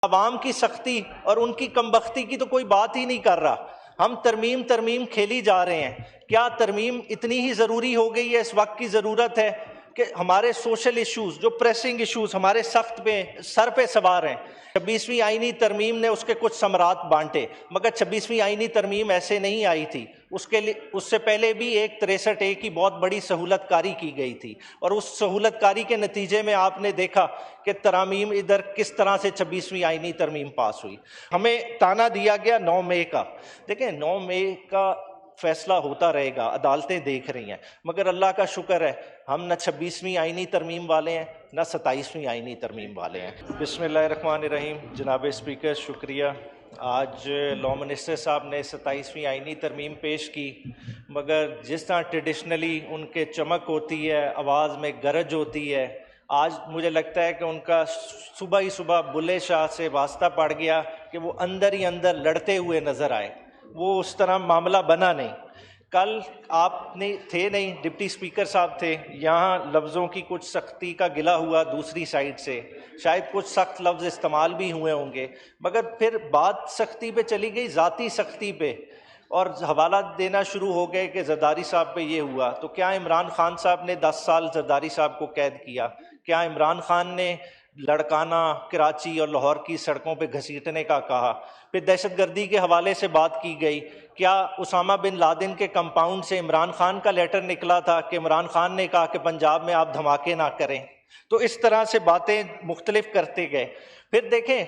عوام کی سختی اور ان کی کمبختی کی تو کوئی بات ہی نہیں کر رہا. ہم ترمیم کھیلی جا رہے ہیں. کیا ترمیم اتنی ہی ضروری ہو گئی ہے؟ اس وقت کی ضرورت ہے کہ ہمارے سوشل ایشوز جو پریسنگ ایشوز ہمارے سر پہ سوار ہیں. 26ویں آئینی ترمیم نے اس کے کچھ ثمرات بانٹے، مگر 26ویں آئینی ترمیم ایسے نہیں آئی تھی. اس سے پہلے بھی ایک 63A کی بہت بڑی سہولت کاری کی گئی تھی، اور اس سہولت کاری کے نتیجے میں آپ نے دیکھا کہ ترامیم ادھر کس طرح سے 26ویں آئینی ترمیم پاس ہوئی. ہمیں تانا دیا گیا 9 مئی کا. دیکھیں 9 مئی کا فیصلہ ہوتا رہے گا، عدالتیں دیکھ رہی ہیں، مگر اللہ کا شکر ہے ہم نہ 26ویں آئینی ترمیم والے ہیں نہ 27ویں آئینی ترمیم والے ہیں. بسم اللہ الرحمن الرحیم. جناب اسپیکر شکریہ. آج لا منسٹر صاحب نے 27ویں آئینی ترمیم پیش کی، مگر جس طرح ٹریڈیشنلی ان کے چمک ہوتی ہے، آواز میں گرج ہوتی ہے، آج مجھے لگتا ہے کہ ان کا صبح ہی صبح بلے شاہ سے واسطہ پڑ گیا کہ وہ اندر ہی اندر لڑتے ہوئے نظر آئے. وہ اس طرح معاملہ بنا نہیں. کل آپ نے تھے نہیں، ڈپٹی اسپیکر صاحب تھے. یہاں لفظوں کی کچھ سختی کا گلہ ہوا دوسری سائڈ سے، شاید کچھ سخت لفظ استعمال بھی ہوئے ہوں گے، مگر پھر بات سختی پہ چلی گئی، ذاتی سختی پہ، اور حوالہ دینا شروع ہو گئے کہ زرداری صاحب پہ یہ ہوا. تو کیا عمران خان صاحب نے 10 سال زرداری صاحب کو قید کیا؟ کیا عمران خان نے لڑکانہ، کراچی اور لاہور کی سڑکوں پہ گھسیٹنے کا کہا؟ پھر دہشت گردی کے حوالے سے بات کی گئی. کیا اسامہ بن لادن کے کمپاؤنڈ سے عمران خان کا لیٹر نکلا تھا کہ عمران خان نے کہا کہ پنجاب میں آپ دھماکے نہ کریں؟ تو اس طرح سے باتیں مختلف کرتے گئے. پھر دیکھیں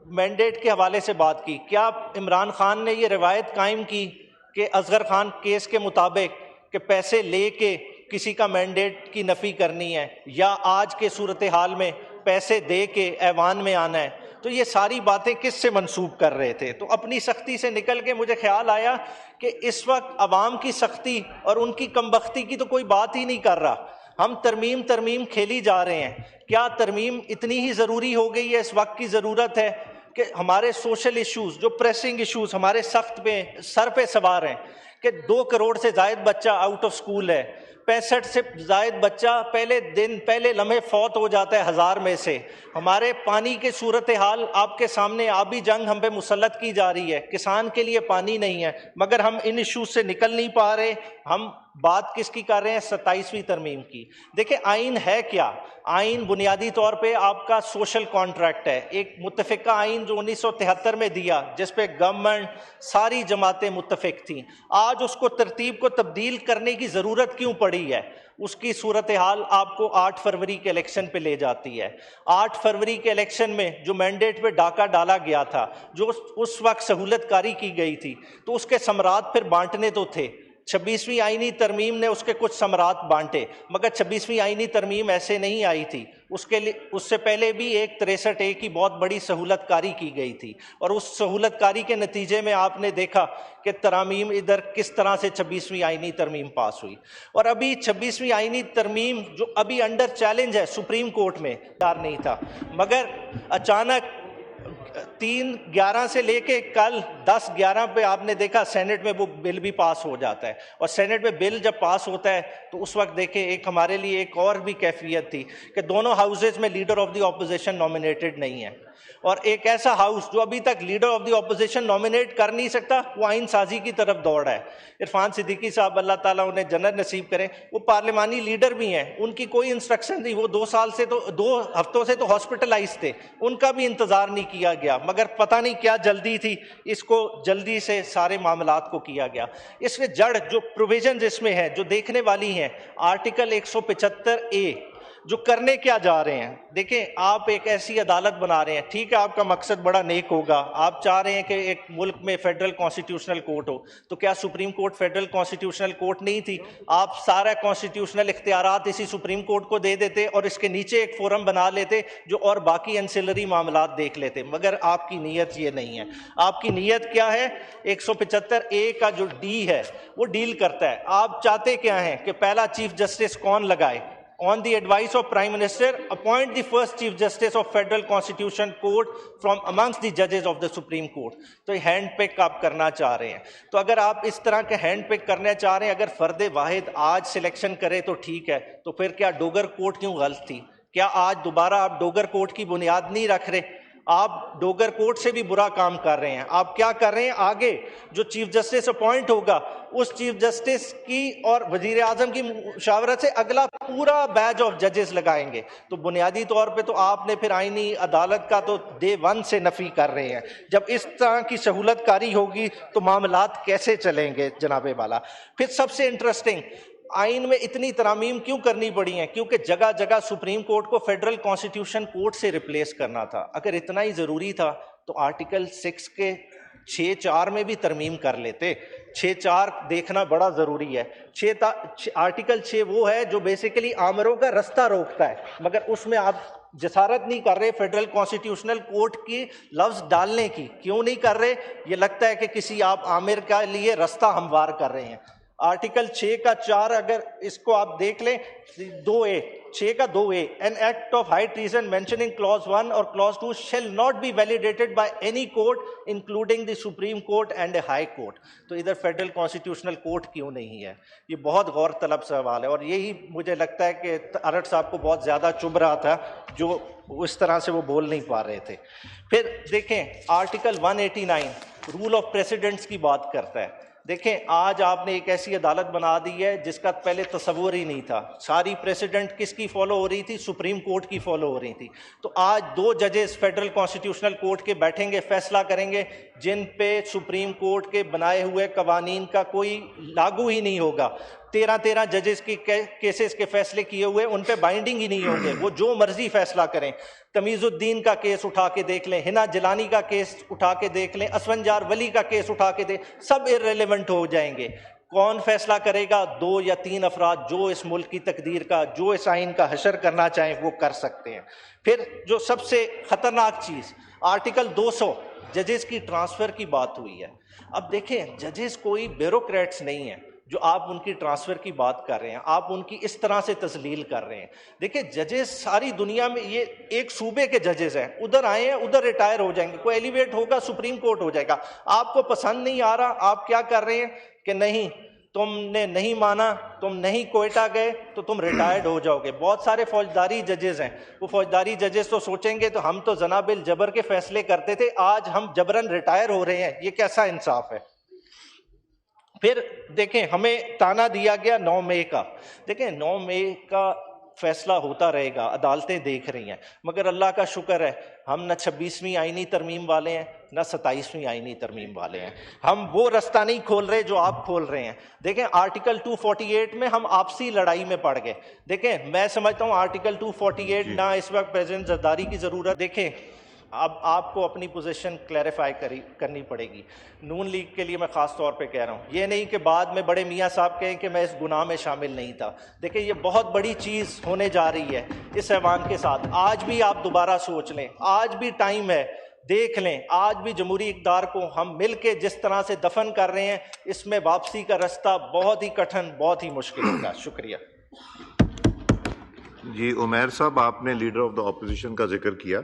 مینڈیٹ کے حوالے سے بات کی. کیا عمران خان نے یہ روایت قائم کی کہ اصغر خان کیس کے مطابق کہ پیسے لے کے کسی کا مینڈیٹ کی نفی کرنی ہے، یا آج کے صورتحال میں پیسے دے کے ایوان میں آنا ہے؟ تو یہ ساری باتیں کس سے منسوب کر رہے تھے؟ تو اپنی سختی سے نکل کے مجھے خیال آیا کہ اس وقت عوام کی سختی اور ان کی کمبختی کی تو کوئی بات ہی نہیں کر رہا. ہم ترمیم کھیلی جا رہے ہیں. کیا ترمیم اتنی ہی ضروری ہو گئی ہے؟ اس وقت کی ضرورت ہے کہ ہمارے سوشل ایشوز جو پریسنگ ایشوز ہمارے سر پہ سوار ہیں، کہ 2 کروڑ سے زائد بچہ آؤٹ آف سکول ہے، 65 سے زائد بچہ پہلے لمحے فوت ہو جاتا ہے 1000 میں سے. ہمارے پانی کے صورتحال آپ کے سامنے، آبی جنگ ہم پہ مسلط کی جا رہی ہے، کسان کے لیے پانی نہیں ہے، مگر ہم ان ایشوز سے نکل نہیں پا رہے. ہم بات کس کی کر رہے ہیں؟ 27ویں ترمیم کی. دیکھیں آئین ہے کیا؟ آئین بنیادی طور پہ آپ کا سوشل کانٹریکٹ ہے، ایک متفقہ آئین جو 1973 میں دیا، جس پہ گورنمنٹ ساری جماعتیں متفق تھیں. آج اس کو ترتیب کو تبدیل کرنے کی ضرورت کیوں پڑی ہے؟ اس کی صورتحال آپ کو 8 فروری کے الیکشن پہ لے جاتی ہے. 8 فروری کے الیکشن میں جو مینڈیٹ پہ ڈاکہ ڈالا گیا تھا، جو اس وقت سہولت کاری کی گئی تھی، تو اس کے ثمرات پھر بانٹنے تو تھے. 26ویں آئینی ترمیم نے اس کے کچھ ثمرات بانٹے، مگر 26ویں آئینی ترمیم ایسے نہیں آئی تھی. اس سے پہلے بھی ایک 63A کی بہت بڑی سہولت کاری کی گئی تھی، اور اس سہولت کاری کے نتیجے میں آپ نے دیکھا کہ ترامیم ادھر کس طرح سے 26ویں آئینی ترمیم پاس ہوئی. اور ابھی 26ویں آئینی ترمیم جو ابھی انڈر چیلنج ہے سپریم کورٹ میں، نہیں تھا، مگر اچانک 3/11 سے لے کے کل 10/11 پہ آپ نے دیکھا سینٹ میں وہ بل بھی پاس ہو جاتا ہے. اور سینٹ میں بل جب پاس ہوتا ہے تو اس وقت دیکھیں ایک ہمارے لیے ایک اور بھی کیفیت تھی کہ دونوں ہاؤسز میں leader of the opposition nominated نہیں ہے، اور ایک ایسا ہاؤس جو ابھی تک leader of the opposition nominate کر نہیں سکتا، وہ آئین سازی کی طرف دوڑا ہے. عرفان صدیقی صاحب اللہ تعالیٰ انہیں جنت نصیب کریں، وہ پارلیمانی لیڈر بھی ہیں، ان کی کوئی انسٹرکشن نہیں، وہ 2 ہفتوں سے تو ہاسپٹلائز تھے، ان کا بھی انتظار نہیں کیا گیا، مگر پتہ نہیں کیا جلدی تھی، اس کو جلدی سے سارے معاملات کو کیا گیا. اس میں جڑ جو پروویژنز اس میں ہیں جو دیکھنے والی ہیں، آرٹیکل 175A جو کرنے کیا جا رہے ہیں. دیکھیں آپ ایک ایسی عدالت بنا رہے ہیں، ٹھیک ہے آپ کا مقصد بڑا نیک ہوگا، آپ چاہ رہے ہیں کہ ایک ملک میں فیڈرل کانسٹیٹیوشنل کورٹ ہو، تو کیا supreme court federal constitutional court نہیں تھی؟ آپ سارا کانسٹیٹیوشنل اختیارات اسی سپریم کورٹ کو دے دیتے اور اس کے نیچے ایک فورم بنا لیتے جو اور باقی انسلری معاملات دیکھ لیتے. مگر آپ کی نیت یہ نہیں ہے. آپ کی نیت کیا ہے؟ 175A کا جو ڈی ہے وہ ڈیل کرتا ہے. آپ چاہتے کیا ہیں کہ پہلا چیف جسٹس کون لگائے؟ On the advice of Prime Minister, appoint the first Chief Justice of Federal Constitutional Court from amongst the judges of the Supreme Court. تو یہ ہینڈ پک آپ کرنا چاہ رہے ہیں. تو اگر آپ اس طرح کے ہینڈ پک کرنا چاہ رہے ہیں، اگر فرد واحد آج سلیکشن کرے تو ٹھیک ہے، تو پھر کیا ڈوگر کورٹ کیوں غلط تھی؟ کیا آج دوبارہ آپ ڈوگر کورٹ کی بنیاد نہیں رکھ رہے؟ آپ ڈوگر کورٹ سے بھی برا کام کر رہے ہیں. آپ کیا کر رہے ہیں؟ آگے جو چیف جسٹس اپوائنٹ ہوگا اس چیف جسٹس کی اور وزیر اعظم کی مشاورت سے اگلا پورا بیچ آف ججز لگائیں گے. تو بنیادی طور پہ تو آپ نے پھر آئینی عدالت کا تو ڈے 1 سے نفی کر رہے ہیں. جب اس طرح کی سہولت کاری ہوگی تو معاملات کیسے چلیں گے جناب والا؟ پھر سب سے انٹرسٹنگ، آئین میں اتنی ترامیم کیوں کرنی پڑی ہیں؟ کیونکہ جگہ جگہ سپریم کورٹ کو فیڈرل کانسٹیٹیوشن کورٹ سے ریپلیس کرنا تھا. اگر اتنا ہی ضروری تھا تو آرٹیکل 6 کے 6(4) میں بھی ترمیم کر لیتے. 6(4) دیکھنا بڑا ضروری ہے. آرٹیکل 6 وہ ہے جو بیسیکلی آمروں کا رستہ روکتا ہے، مگر اس میں آپ جسارت نہیں کر رہے فیڈرل کانسٹیٹیوشنل کورٹ کی لفظ ڈالنے کی. کیوں نہیں کر رہے؟ یہ لگتا ہے کہ کسی آپ آمر کے لیے رستہ ہموار کر رہے ہیں. آرٹیکل 6 کا 4 اگر اس کو آپ دیکھ لیں 2A 6 کا 2A an act of high treason mentioning clause 1 اور clause 2 shall not be validated by any court including the Supreme Court and a high court. تو ادھر فیڈرل کانسٹیٹیوشنل کورٹ کیوں نہیں ہے؟ یہ بہت غور طلب سوال ہے، اور یہی مجھے لگتا ہے کہ ارڑ صاحب کو بہت زیادہ چبھ رہا تھا جو اس طرح سے وہ بول نہیں پا رہے تھے. پھر دیکھیں آرٹیکل 189 رول آف پریسیڈنٹس کی بات کرتا ہے. دیکھیں آج آپ نے ایک ایسی عدالت بنا دی ہے جس کا پہلے تصور ہی نہیں تھا. ساری پریسیڈنٹ کس کی فالو ہو رہی تھی؟ سپریم کورٹ کی فالو ہو رہی تھی. تو آج 2 ججز فیڈرل کانسٹیٹیوشنل کورٹ کے بیٹھیں گے، فیصلہ کریں گے جن پہ سپریم کورٹ کے بنائے ہوئے قوانین کا کوئی لاگو ہی نہیں ہوگا. 13 ججز کی کیسز کے فیصلے کیے ہوئے ان پہ بائنڈنگ ہی نہیں ہوں گے. وہ جو مرضی فیصلہ کریں. تمیز الدین کا کیس اٹھا کے دیکھ لیں، ہنا جلانی کا کیس اٹھا کے دیکھ لیں، اسفنجار ولی کا کیس اٹھا کے سب ارریلیونٹ ہو جائیں گے. کون فیصلہ کرے گا؟ 2 یا 3 افراد جو اس ملک کی تقدیر کا، جو اس آئین کا حشر کرنا چاہیں وہ کر سکتے ہیں. پھر جو سب سے خطرناک چیز آرٹیکل 200 ججز کی ٹرانسفر کی بات ہوئی ہے. اب دیکھیں ججز کوئی بیوروکریٹس نہیں ہیں جو آپ ان کی ٹرانسفر کی بات کر رہے ہیں، آپ ان کی اس طرح سے تذلیل کر رہے ہیں. دیکھیں ججز ساری دنیا میں یہ ایک صوبے کے ججز ہیں، ادھر آئے ہیں ادھر ریٹائر ہو جائیں گے، کوئی ایلیویٹ ہوگا سپریم کورٹ ہو جائے گا. آپ کو پسند نہیں آ رہا، آپ کیا کر رہے ہیں کہ نہیں تم نے نہیں مانا، تم نہیں کوئٹہ گئے تو تم ریٹائرڈ ہو جاؤ گے. بہت سارے فوجداری ججز ہیں، وہ فوجداری ججز تو سوچیں گے تو ہم تو جناب الجبر کے فیصلے کرتے تھے، آج ہم جبرن ریٹائر ہو رہے ہیں. یہ کیسا انصاف ہے؟ پھر دیکھیں ہمیں تانا دیا گیا 9 مئی کا. دیکھیں 9 مئی کا فیصلہ ہوتا رہے گا، عدالتیں دیکھ رہی ہیں، مگر اللہ کا شکر ہے ہم نہ 26ویں آئینی ترمیم والے ہیں نہ 27ویں آئینی ترمیم والے ہیں. ہم وہ رستہ نہیں کھول رہے جو آپ کھول رہے ہیں. دیکھیں آرٹیکل 248 میں ہم آپسی لڑائی میں پڑ گئے. دیکھیں میں سمجھتا ہوں آرٹیکل 248 نہ اس وقت پریزیڈنٹ زرداری کی ضرورت. دیکھیں اب آپ کو اپنی پوزیشن کلیریفائی کرنی پڑے گی. نون لیگ کے لیے میں خاص طور پہ کہہ رہا ہوں، یہ نہیں کہ بعد میں بڑے میاں صاحب کہیں کہ میں اس گناہ میں شامل نہیں تھا. دیکھیں یہ بہت بڑی چیز ہونے جا رہی ہے اس ایوان کے ساتھ. آج بھی آپ دوبارہ سوچ لیں، آج بھی ٹائم ہے، دیکھ لیں. آج بھی جمہوری اقدار کو ہم مل کے جس طرح سے دفن کر رہے ہیں، اس میں واپسی کا رستہ بہت ہی کٹھن، بہت ہی مشکل ہوگا. شکریہ. جی عمیر صاحب، آپ نے لیڈر آف دا اپوزیشن کا ذکر کیا.